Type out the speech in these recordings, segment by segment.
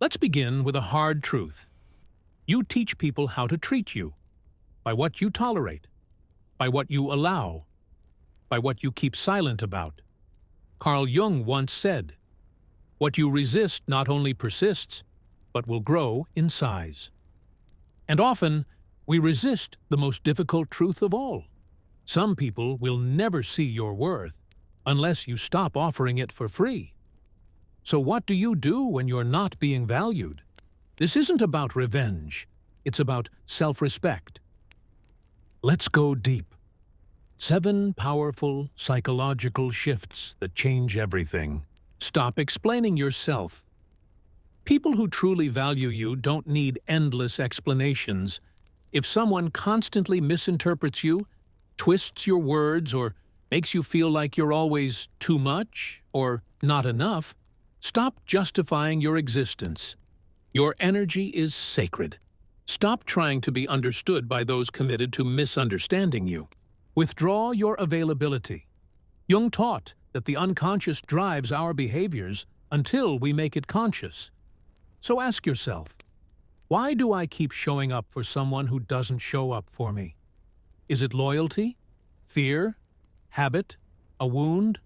Let's begin with a hard truth. You teach people how to treat you, by what you tolerate, by what you allow, by what you keep silent about. Carl Jung once said, "What you resist not only persists, but will grow in size." And often, we resist the most difficult truth of all. Some people will never see your worth unless you stop offering it for free. So what do you do when you're not being valued? This isn't about revenge. It's about self-respect. Let's go deep. 7 powerful psychological shifts that change everything. Stop explaining yourself. People who truly value you don't need endless explanations. If someone constantly misinterprets you, twists your words, or makes you feel like you're always too much or not enough, stop justifying your existence. Your energy is sacred. Stop trying to be understood by those committed to misunderstanding you. Withdraw your availability. Jung taught that the unconscious drives our behaviors until we make it conscious. So ask yourself, why do I keep showing up for someone who doesn't show up for me? Is it loyalty? Fear? Habit? A wound?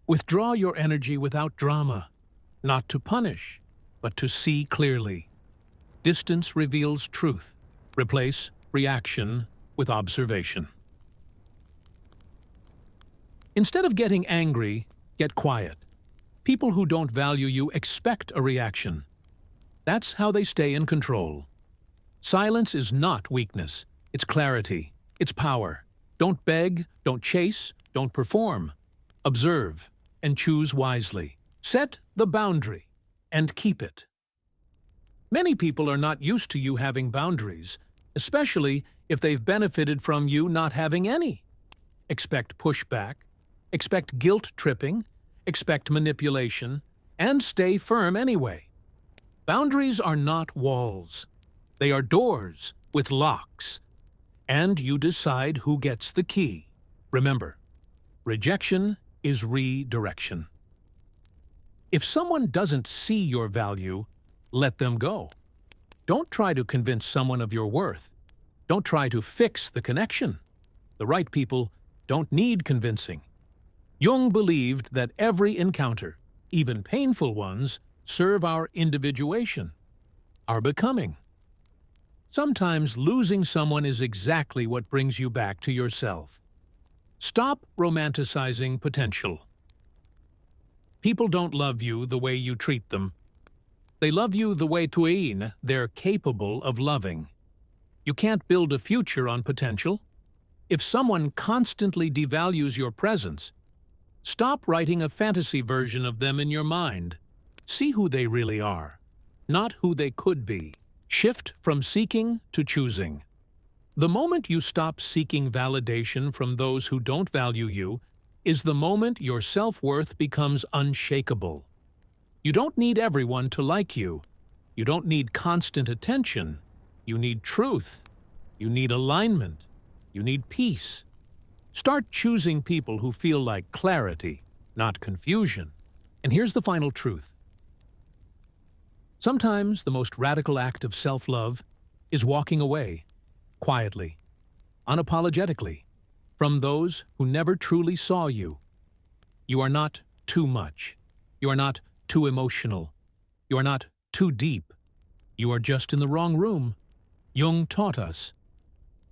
Withdraw your energy without drama, not to punish, but to see clearly. Distance reveals truth. Replace reaction with observation. Instead of getting angry, get quiet. People who don't value you expect a reaction. That's how they stay in control. Silence is not weakness. It's clarity. It's power. Don't beg, don't chase, don't perform. Observe and choose wisely. Set the boundary and keep it. Many people are not used to you having boundaries, especially if they've benefited from you not having any. Expect pushback, expect guilt-tripping, expect manipulation, and stay firm anyway. Boundaries are not walls. They are doors with locks. And you decide who gets the key. Remember, rejection is redirection. If someone doesn't see your value, let them go. Don't try to convince someone of your worth. Don't try to fix the connection. The right people don't need convincing. Jung believed that every encounter, even painful ones, serve our individuation, our becoming. Sometimes losing someone is exactly what brings you back to yourself. Stop romanticizing potential. People don't love you the way you treat them. They love you the way they're capable of loving. You can't build a future on potential. If someone constantly devalues your presence, stop writing a fantasy version of them in your mind. See who they really are, not who they could be. Shift from seeking to choosing. The moment you stop seeking validation from those who don't value you is the moment your self-worth becomes unshakable. You don't need everyone to like you. You don't need constant attention. You need truth. You need alignment. You need peace. Start choosing people who feel like clarity, not confusion. And here's the final truth. Sometimes the most radical act of self-love is walking away, quietly, unapologetically, from those who never truly saw you. You are not too much. You are not too emotional. You are not too deep. You are just in the wrong room. Jung taught us,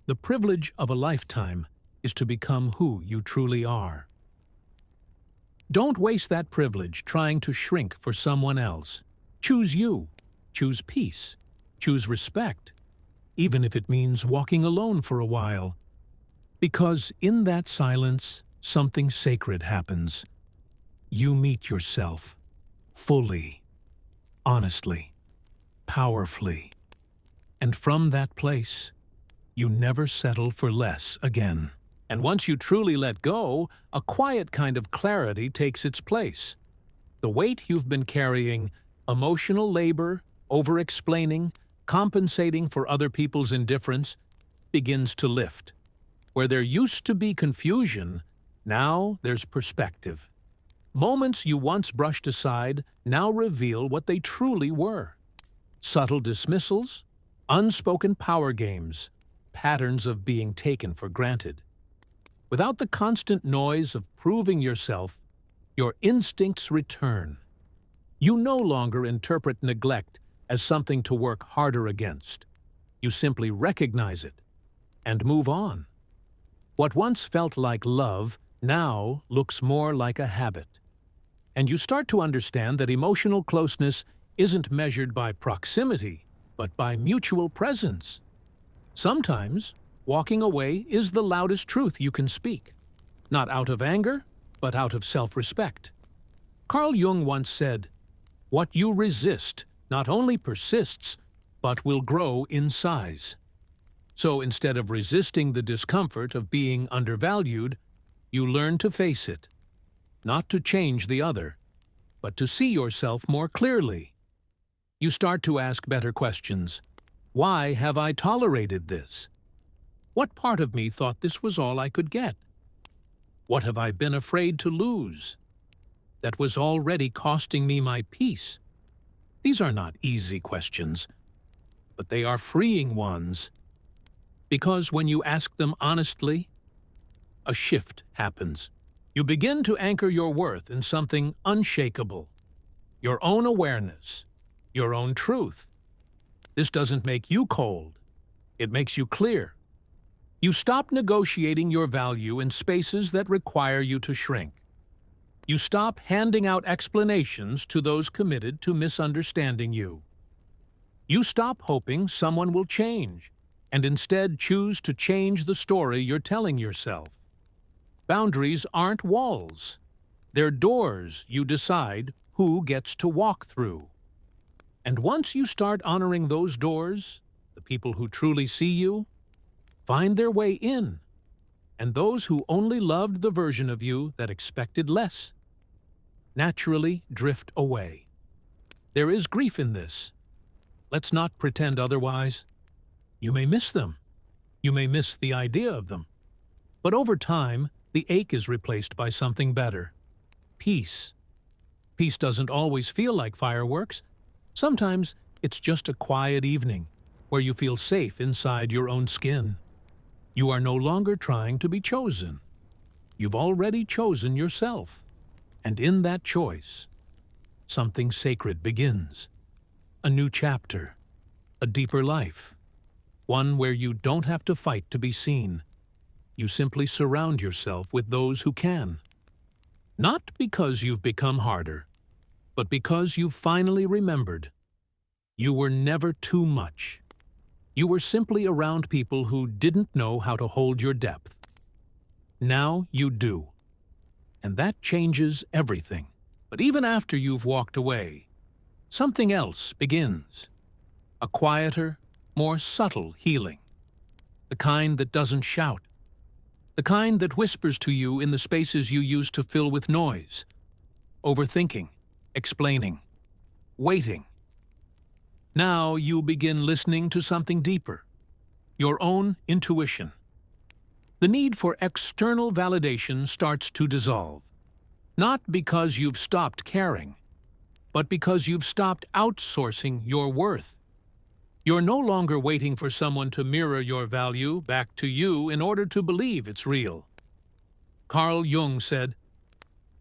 the privilege of a lifetime is to become who you truly are. Don't waste that privilege trying to shrink for someone else. Choose you. Choose peace. Choose respect, even if it means walking alone for a while. Because in that silence, something sacred happens. You meet yourself fully, honestly, powerfully. And from that place, you never settle for less again. And once you truly let go, a quiet kind of clarity takes its place. The weight you've been carrying, emotional labor, over-explaining, compensating for other people's indifference, begins to lift. Where there used to be confusion, now there's perspective. Moments you once brushed aside now reveal what they truly were. subtle dismissals, unspoken power games, patterns of being taken for granted. Without the constant noise of proving yourself, your instincts return. You no longer interpret neglect as something to work harder against. You simply recognize it and move on. What once felt like love now looks more like a habit. And you start to understand that emotional closeness isn't measured by proximity, but by mutual presence. Sometimes, walking away is the loudest truth you can speak, not out of anger, but out of self-respect. Carl Jung once said, "What you resist not only persists, but will grow in size." So instead of resisting the discomfort of being undervalued, you learn to face it, not to change the other, but to see yourself more clearly. You start to ask better questions. Why have I tolerated this? What part of me thought this was all I could get? What have I been afraid to lose? That was already costing me my peace. These are not easy questions, but they are freeing ones. Because when you ask them honestly, a shift happens. You begin to anchor your worth in something unshakable, your own awareness, your own truth. This doesn't make you cold. It makes you clear. You stop negotiating your value in spaces that require you to shrink. You stop handing out explanations to those committed to misunderstanding you. You stop hoping someone will change, and instead choose to change the story you're telling yourself. Boundaries aren't walls. They're doors you decide who gets to walk through. And once you start honoring those doors, the people who truly see you find their way in, and those who only loved the version of you that expected less naturally drift away. There is grief in this. Let's not pretend otherwise. You may miss them. You may miss the idea of them. But over time, the ache is replaced by something better. Peace. Peace doesn't always feel like fireworks. Sometimes it's just a quiet evening where you feel safe inside your own skin. You are no longer trying to be chosen. You've already chosen yourself. And in that choice, something sacred begins. A new chapter, a deeper life, one where you don't have to fight to be seen. You simply surround yourself with those who can. Not because you've become harder, but because you've finally remembered. You were never too much. You were simply around people who didn't know how to hold your depth. Now you do. And that changes everything. But even after you've walked away, something else begins. A quieter, more subtle healing. The kind that doesn't shout. The kind that whispers to you in the spaces you used to fill with noise. Overthinking, explaining, waiting. Now you begin listening to something deeper. Your own intuition. The need for external validation starts to dissolve. Not because you've stopped caring, but because you've stopped outsourcing your worth. You're no longer waiting for someone to mirror your value back to you in order to believe it's real. Carl Jung said,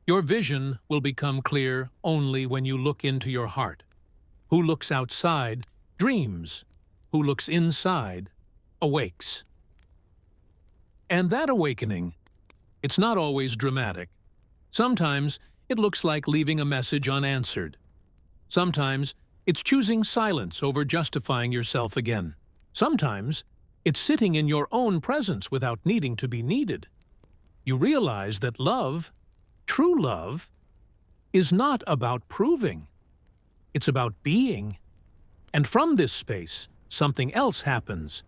"Your vision will become clear only when you look into your heart. Who looks outside dreams. Who looks inside awakes." And that awakening, it's not always dramatic. Sometimes it looks like leaving a message unanswered. Sometimes it's choosing silence over justifying yourself again. Sometimes it's sitting in your own presence without needing to be needed. You realize that love, true love, is not about proving. It's about being. And from this space, something else happens.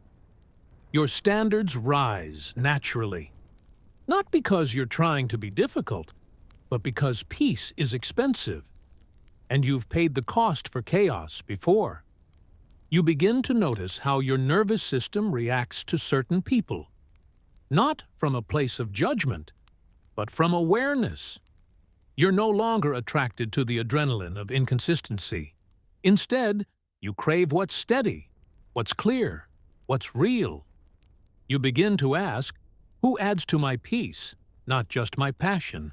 Your standards rise naturally. Not because you're trying to be difficult, but because peace is expensive. And you've paid the cost for chaos before. You begin to notice how your nervous system reacts to certain people. Not from a place of judgment, but from awareness. You're no longer attracted to the adrenaline of inconsistency. Instead, You crave what's steady, what's clear, what's real. You begin to ask, who adds to my peace, not just my passion?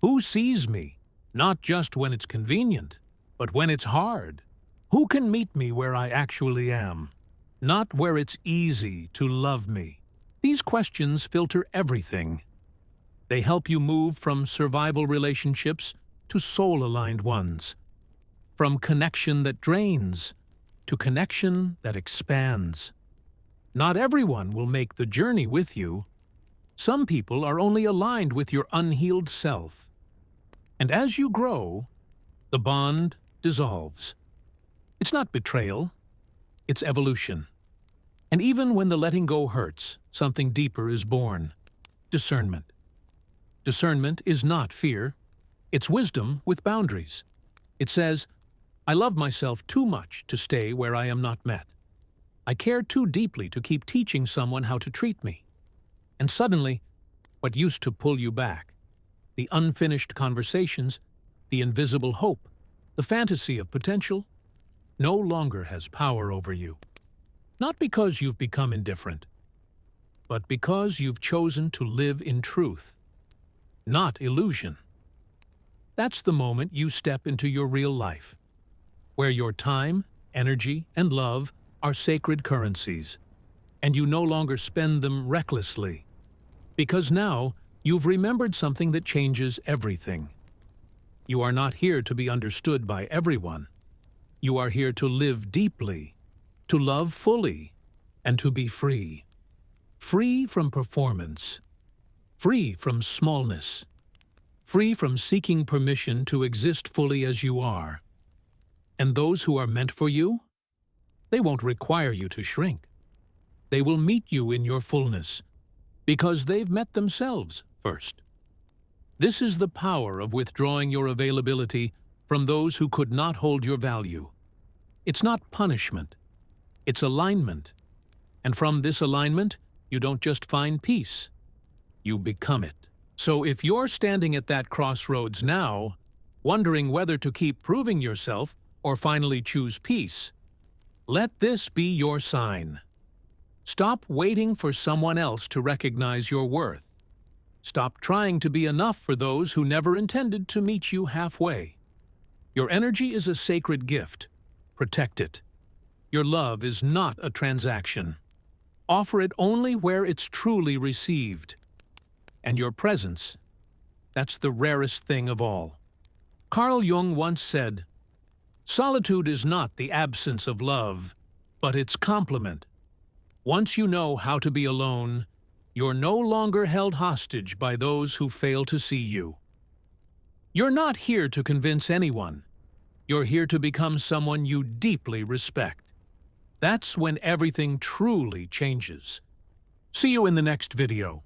Who sees me, not just when it's convenient, but when it's hard? Who can meet me where I actually am, not where it's easy to love me? These questions filter everything. They help you move from survival relationships to soul-aligned ones, from connection that drains to connection that expands. Not everyone will make the journey with you. Some people are only aligned with your unhealed self. And as you grow, the bond dissolves. It's not betrayal, it's evolution. And even when the letting go hurts, something deeper is born: discernment. Discernment is not fear. It's wisdom with boundaries. It says, I love myself too much to stay where I am not met. I care too deeply to keep teaching someone how to treat me. And suddenly, what used to pull you back, the unfinished conversations, the invisible hope, the fantasy of potential, no longer has power over you. Not because you've become indifferent, but because you've chosen to live in truth, not illusion. That's the moment you step into your real life, where your time, energy, and love are sacred currencies, and you no longer spend them recklessly, because now you've remembered something that changes everything. You are not here to be understood by everyone. You are here to live deeply, to love fully, and to be free. Free from performance, free from smallness, free from seeking permission to exist fully as you are. And those who are meant for you, they won't require you to shrink. They will meet you in your fullness, because they've met themselves first. This is the power of withdrawing your availability from those who could not hold your value. It's not punishment, it's alignment. And from this alignment, you don't just find peace, you become it. So if you're standing at that crossroads now, wondering whether to keep proving yourself or finally choose peace, let this be your sign. Stop waiting for someone else to recognize your worth. Stop trying to be enough for those who never intended to meet you halfway. Your energy is a sacred gift. Protect it. Your love is not a transaction. Offer it only where it's truly received. And your presence, that's the rarest thing of all. Carl Jung once said, solitude is not the absence of love, but its complement. Once you know how to be alone, you're no longer held hostage by those who fail to see you. You're not here to convince anyone. You're here to become someone you deeply respect. That's when everything truly changes. See you in the next video.